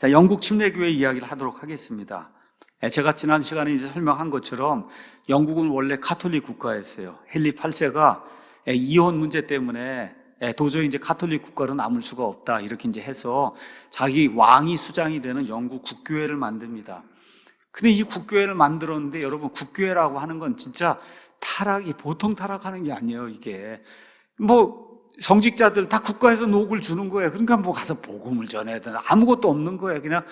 자, 영국 침례교회 이야기를 하도록 하겠습니다. 제가 지난 시간에 이제 설명한 것처럼 영국은 원래 카톨릭 국가였어요. 헨리 8세가 이혼 문제 때문에 도저히 이제 카톨릭 국가로 남을 수가 없다 이렇게 이제 해서 자기 왕이 수장이 되는 영국 국교회를 만듭니다. 근데 이 국교회를 만들었는데 여러분, 국교회라고 하는 건 진짜 타락이 보통 타락하는 게 아니에요. 이게 뭐 성직자들 다 국가에서 녹을 주는 거예요. 그러니까 뭐 가서 복음을 전해야 되나, 아무것도 없는 거예요. 그냥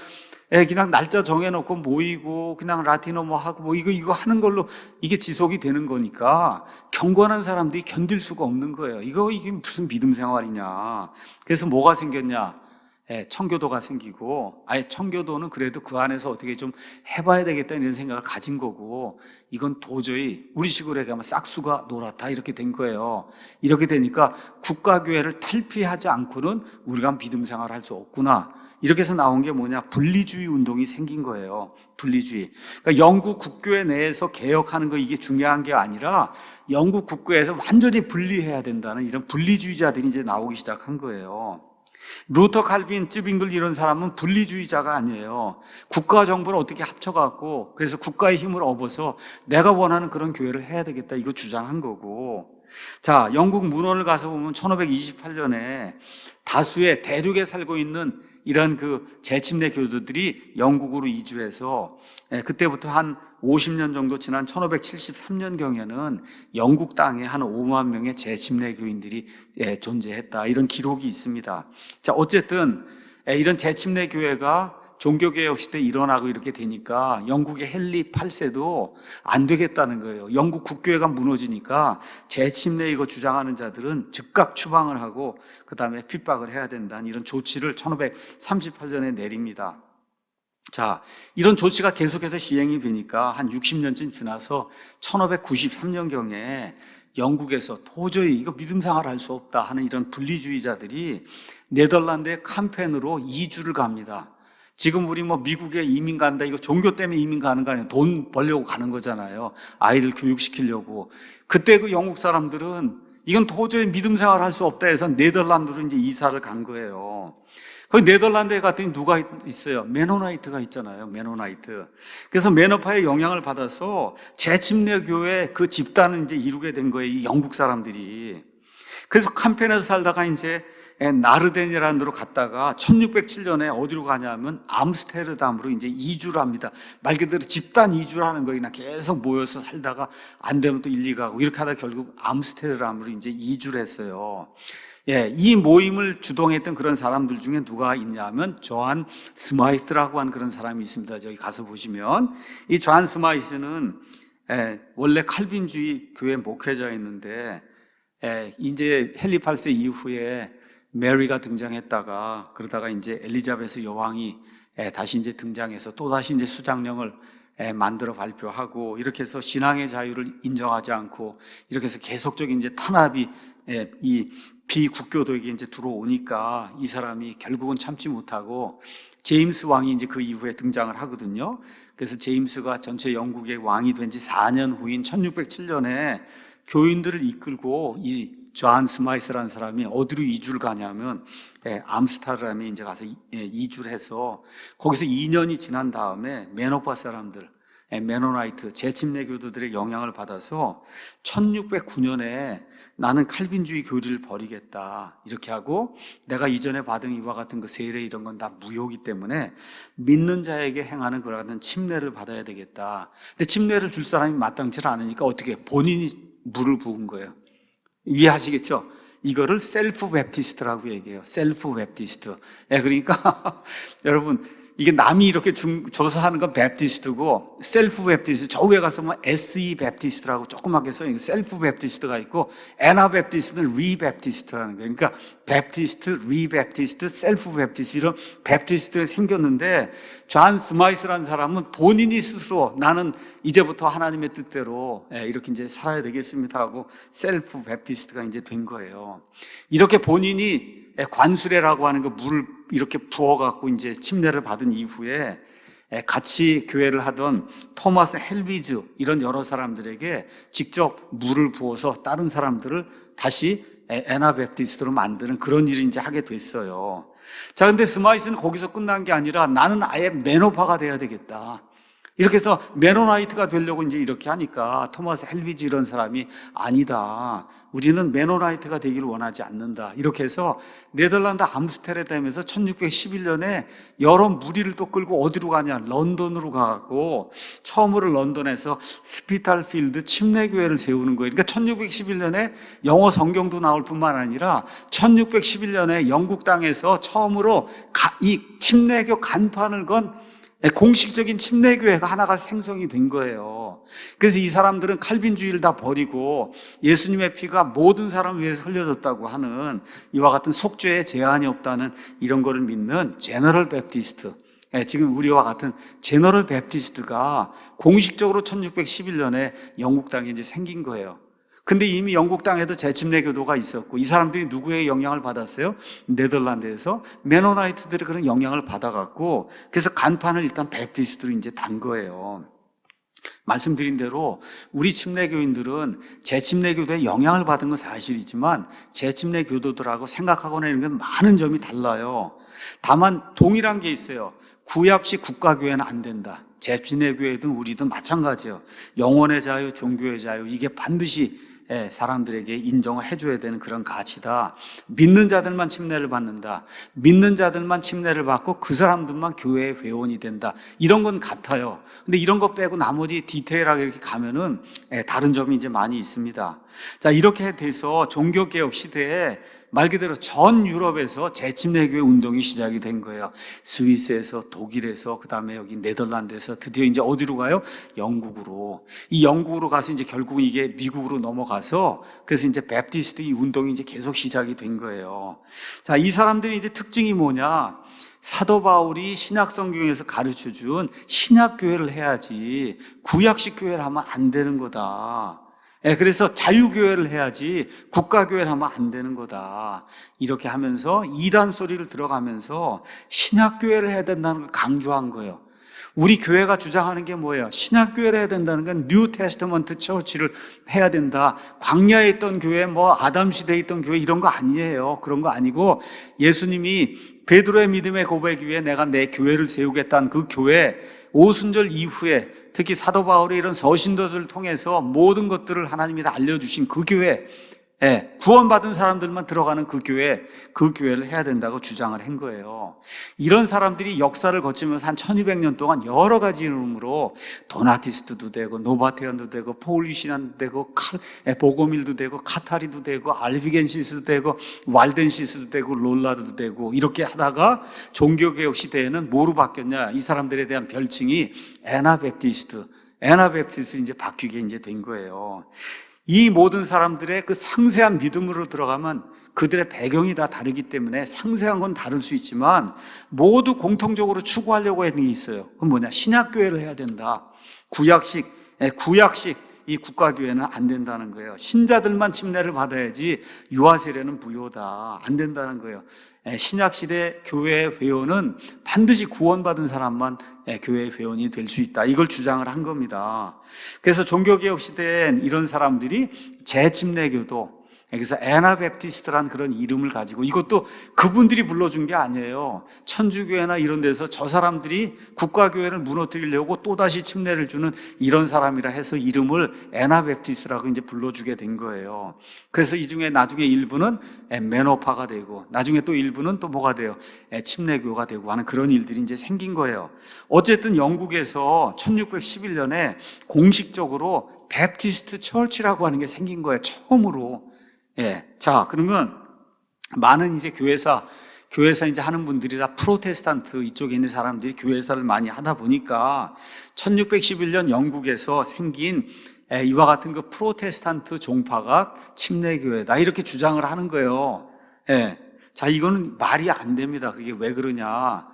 날짜 정해놓고 모이고 그냥 라틴어 뭐 하고 뭐 이거 하는 걸로 이게 지속이 되는 거니까 경건한 사람들이 견딜 수가 없는 거예요. 이게 무슨 믿음 생활이냐. 그래서 뭐가 생겼냐? 청교도가 생기고, 아예 청교도는 그래도 그 안에서 어떻게 좀 해봐야 되겠다 이런 생각을 가진 거고, 이건 도저히 우리식으로 얘기하면 싹수가 놀았다 이렇게 된 거예요. 이렇게 되니까 국가교회를 탈피하지 않고는 우리가 믿음 생활을 할 수 없구나. 이렇게 해서 나온 게 뭐냐? 분리주의 운동이 생긴 거예요. 분리주의. 그러니까 영국 국교회 내에서 개혁하는 거 이게 중요한 게 아니라 영국 국교회에서 완전히 분리해야 된다는 이런 분리주의자들이 이제 나오기 시작한 거예요. 루터, 칼빈, 쯔빙글 이런 사람은 분리주의자가 아니에요. 국가와 정부를 어떻게 합쳐갖고 그래서 국가의 힘을 얻어서 내가 원하는 그런 교회를 해야 되겠다 이거 주장한 거고. 자, 영국 문헌을 가서 보면 1528년에 다수의 대륙에 살고 있는 이런 그 재침례 교도들이 영국으로 이주해서 그때부터 한 50년 정도 지난 1573년경에는 영국 땅에 한 5만 명의 재침례 교인들이 존재했다 이런 기록이 있습니다. 자, 어쨌든 이런 재침례 교회가 종교개혁 시대에 일어나고 이렇게 되니까 영국의 헨리 8세도 안 되겠다는 거예요. 영국 국교회가 무너지니까 재침례 이거 주장하는 자들은 즉각 추방을 하고 그 다음에 핍박을 해야 된다는 이런 조치를 1538년에 내립니다. 자, 이런 조치가 계속해서 시행이 되니까 한 60년쯤 지나서 1593년경에 영국에서 도저히 이거 믿음 생활 할 수 없다 하는 이런 분리주의자들이 네덜란드의 캄펜으로 이주를 갑니다. 지금 우리 뭐 미국에 이민 간다, 이거 종교 때문에 이민 가는 거 아니에요. 돈 벌려고 가는 거잖아요. 아이들 교육시키려고. 그때 그 영국 사람들은 이건 도저히 믿음 생활 할 수 없다 해서 네덜란드로 이제 이사를 간 거예요. 거기 네덜란드에 갔더니 누가 있어요? 메노나이트가 있잖아요. 메노나이트. 그래서 메노파의 영향을 받아서 재침례 교회 그 집단을 이제 이루게 된 거예요. 이 영국 사람들이. 그래서 캄펜에서 살다가 이제 나르덴이라는 데로 갔다가 1607년에 어디로 가냐면 암스테르담으로 이제 이주를 합니다. 말 그대로 집단 이주를 하는 거예요. 그냥 계속 모여서 살다가 안 되면 또 일리 가고 이렇게 하다가 결국 암스테르담으로 이제 이주를 했어요. 이 모임을 주동했던 그런 사람들 중에 누가 있냐면 조한 스마이스라고 하는 그런 사람이 있습니다. 저기 가서 보시면 이 조한 스마이스는 원래 칼빈주의 교회 목회자였는데 이제 헨리 8세 이후에 메리가 등장했다가 그러다가 이제 엘리자베스 여왕이 다시 이제 등장해서 또 다시 이제 수장령을 만들어 발표하고 이렇게 해서 신앙의 자유를 인정하지 않고 이렇게 해서 계속적인 이제 탄압이 이 비국교도에게 이제 들어오니까 이 사람이 결국은 참지 못하고 제임스 왕이 이제 그 이후에 등장을 하거든요. 그래서 제임스가 전체 영국의 왕이 된 지 4년 후인 1607년에 교인들을 이끌고 이 조한 스마이스라는 사람이 어디로 이주를 가냐면 암스테르담에 이제 가서 이주를 해서 거기서 2년이 지난 다음에 메노파 사람들, 메노나이트, 재침례 교도들의 영향을 받아서 1609년에 나는 칼빈주의 교리를 버리겠다 이렇게 하고 내가 이전에 받은 이와 같은 그 세례 이런 건 다 무효이기 때문에 믿는 자에게 행하는 그런 침례를 받아야 되겠다. 근데 침례를 줄 사람이 마땅치 않으니까 어떻게 본인이 물을 부은 거예요. 이해하시겠죠? 이거를 셀프 베프티스트라고 얘기해요. 셀프 베프티스트. 그러니까 여러분 이게 남이 이렇게 조사하는 건 베프티스트고 셀프 베프티스트 저 위에 가서 뭐 SE 베프티스트라고 조그맣게 써요. 셀프 베프티스트가 있고 애나 베프티스트는 리베프티스트라는 거예요. 그러니까 베프티스트, 리베프티스트, 셀프 베프티스트 이런 베프티스트가 생겼는데 존 스마이스라는 사람은 본인이 스스로 나는 이제부터 하나님의 뜻대로 이렇게 이제 살아야 되겠습니다 하고 셀프 베프티스트가 이제 된 거예요. 이렇게 본인이 관수례라고 하는 그 물을 이렇게 부어갖고 이제 침례를 받은 이후에 같이 교회를 하던 토마스 헬비즈 이런 여러 사람들에게 직접 물을 부어서 다른 사람들을 다시 애나베프티스트로 만드는 그런 일을 이제 하게 됐어요. 자, 근데 스마이스는 거기서 끝난 게 아니라 나는 아예 매너파가 돼야 되겠다. 이렇게 해서 메노나이트가 되려고 이제 이렇게 하니까 토마스 헬비지 이런 사람이 아니다. 우리는 메노나이트가 되기를 원하지 않는다. 이렇게 해서 네덜란드 암스테르담에서 1611년에 여러 무리를 또 끌고 어디로 가냐? 런던으로 가고 처음으로 런던에서 스피탈필드 침례교회를 세우는 거예요. 그러니까 1611년에 영어 성경도 나올 뿐만 아니라 1611년에 영국 땅에서 처음으로 이 침례교 간판을 건 공식적인 침례교회가 하나가 생성이 된 거예요. 그래서 이 사람들은 칼빈주의를 다 버리고 예수님의 피가 모든 사람을 위해서 흘려졌다고 하는 이와 같은 속죄에 제한이 없다는 이런 거를 믿는 제너럴 베프티스트, 지금 우리와 같은 제너럴 베프티스트가 공식적으로 1611년에 영국 땅에 이제 생긴 거예요. 근데 이미 영국 땅에도 재침례교도가 있었고 이 사람들이 누구의 영향을 받았어요? 네덜란드에서 메노나이트들의 그런 영향을 받아갖고 그래서 간판을 일단 베프티스트로 이제 단 거예요. 말씀드린 대로 우리 침례교인들은 재침례교도에 영향을 받은 건 사실이지만 재침례교도들하고 생각하거나 이런 건 많은 점이 달라요. 다만 동일한 게 있어요. 구약식 국가교회는 안 된다. 재침례교회든 우리든 마찬가지예요. 영혼의 자유, 종교의 자유, 이게 반드시 사람들에게 인정을 해줘야 되는 그런 가치다. 믿는 자들만 침례를 받는다. 믿는 자들만 침례를 받고 그 사람들만 교회의 회원이 된다. 이런 건 같아요. 근데 이런 거 빼고 나머지 디테일하게 이렇게 가면은 다른 점이 이제 많이 있습니다. 자, 이렇게 돼서 종교개혁 시대에 말 그대로 전 유럽에서 재침례교회 운동이 시작이 된 거예요. 스위스에서, 독일에서, 그 다음에 여기 네덜란드에서 드디어 이제 어디로 가요? 영국으로. 이 영국으로 가서 이제 결국은 이게 미국으로 넘어가서 그래서 이제 베프티스트 이 운동이 이제 계속 시작이 된 거예요. 자, 이 사람들이 이제 특징이 뭐냐? 사도 바울이 신약 성경에서 가르쳐 준 신약교회를 해야지 구약식 교회를 하면 안 되는 거다. 그래서 자유교회를 해야지 국가교회를 하면 안 되는 거다. 이렇게 하면서 이단 소리를 들어가면서 신약교회를 해야 된다는 걸 강조한 거예요. 우리 교회가 주장하는 게 뭐예요? 신약교회를 해야 된다는 건 뉴 테스터먼트 처치를 해야 된다. 광야에 있던 교회, 뭐 아담 시대에 있던 교회 이런 거 아니에요. 그런 거 아니고 예수님이 베드로의 믿음의 고백 위에 내가 내 교회를 세우겠다는 그 교회, 오순절 이후에 특히 사도 바울의 이런 서신도들을 통해서 모든 것들을 하나님이 다 알려주신 그 교회, 구원받은 사람들만 들어가는 그 교회를 해야 된다고 주장을 한 거예요. 이런 사람들이 역사를 거치면서 한 1200년 동안 여러 가지 이름으로 도나티스트도 되고 노바테안도 되고 포울리시안도 되고 보고밀도 되고 카타리도 되고 알비겐시스도 되고 왈덴시스도 되고 롤라르도 되고 이렇게 하다가 종교개혁 시대에는 뭐로 바뀌었냐? 이 사람들에 대한 별칭이 애나베프티스트 이제 바뀌게 이제 된 거예요. 이 모든 사람들의 그 상세한 믿음으로 들어가면 그들의 배경이 다 다르기 때문에 상세한 건 다를 수 있지만 모두 공통적으로 추구하려고 하는 게 있어요. 그건 뭐냐? 신약교회를 해야 된다. 구약식 이 국가교회는 안 된다는 거예요. 신자들만 침례를 받아야지 유아세례는 무효다. 안 된다는 거예요. 신약시대 교회의 회원은 반드시 구원받은 사람만 교회의 회원이 될 수 있다. 이걸 주장을 한 겁니다. 그래서 종교개혁 시대엔 이런 사람들이 재침례교도, 그래서 애나베프티스트라는 그런 이름을 가지고 이것도 그분들이 불러준 게 아니에요. 천주교회나 이런 데서 저 사람들이 국가교회를 무너뜨리려고 또다시 침례를 주는 이런 사람이라 해서 이름을 애나베프티스트라고 이제 불러주게 된 거예요. 그래서 이 중에 나중에 일부는 매너파가 되고 나중에 또 일부는 또 뭐가 돼요? 침례교가 되고 하는 그런 일들이 이제 생긴 거예요. 어쨌든 영국에서 1611년에 공식적으로 베프티스트 처치라고 하는 게 생긴 거예요. 처음으로. 자, 그러면 많은 이제 교회사 이제 하는 분들이 다 프로테스탄트 이쪽에 있는 사람들이 교회사를 많이 하다 보니까 1611년 영국에서 생긴 이와 같은 그 프로테스탄트 종파가 침례교회다 이렇게 주장을 하는 거예요. 자, 이거는 말이 안 됩니다. 그게 왜 그러냐?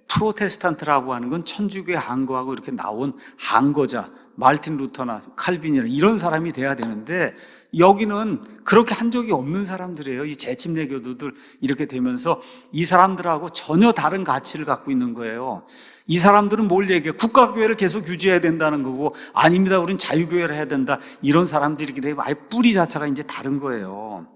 프로테스탄트라고 하는 건 천주교의 항거하고 이렇게 나온 항거자, 말틴 루터나 칼빈이나 이런 사람이 돼야 되는데 여기는 그렇게 한 적이 없는 사람들이에요. 이 재침례교도들 이렇게 되면서 이 사람들하고 전혀 다른 가치를 갖고 있는 거예요. 이 사람들은 뭘 얘기해요? 국가교회를 계속 유지해야 된다는 거고 아닙니다. 우린 자유교회를 해야 된다. 이런 사람들이기 때문에 아예 뿌리 자체가 이제 다른 거예요.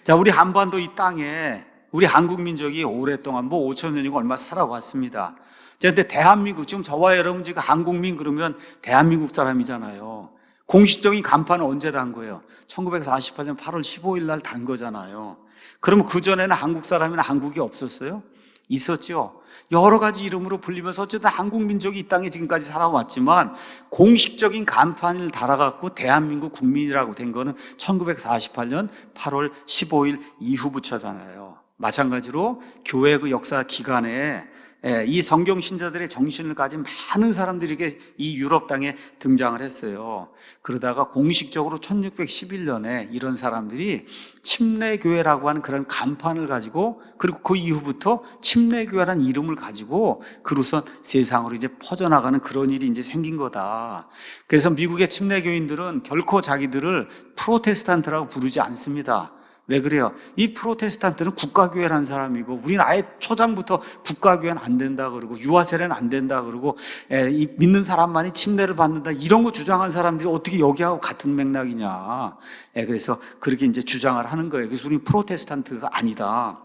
자, 우리 한반도 이 땅에 우리 한국 민족이 오랫동안 5천 년이고 얼마 살아왔습니다. 그런데 대한민국, 지금 저와 여러분 지금 한국민 그러면 대한민국 사람이잖아요. 공식적인 간판은 언제 단 거예요? 1948년 8월 15일 날 단 거잖아요. 그러면 그전에는 한국 사람이나 한국이 없었어요? 있었죠. 여러 가지 이름으로 불리면서 어쨌든 한국 민족이 이 땅에 지금까지 살아왔지만 공식적인 간판을 달아갖고 대한민국 국민이라고 된 거는 1948년 8월 15일 이후부터잖아요. 마찬가지로 교회 그 역사 기간에 이 성경 신자들의 정신을 가진 많은 사람들에게 이 유럽 땅에 등장을 했어요. 그러다가 공식적으로 1611년에 이런 사람들이 침례교회라고 하는 그런 간판을 가지고, 그리고 그 이후부터 침례교회라는 이름을 가지고 그로선 세상으로 이제 퍼져나가는 그런 일이 이제 생긴 거다. 그래서 미국의 침례교인들은 결코 자기들을 프로테스탄트라고 부르지 않습니다. 왜 그래요? 이 프로테스탄트는 국가교회라는 사람이고, 우리는 아예 초장부터 국가교회는 안 된다 그러고, 유아세례는 안 된다 그러고, 이 믿는 사람만이 침례를 받는다, 이런 거 주장한 사람들이 어떻게 여기하고 같은 맥락이냐. 그래서 그렇게 이제 주장을 하는 거예요. 그래서 우리는 프로테스탄트가 아니다.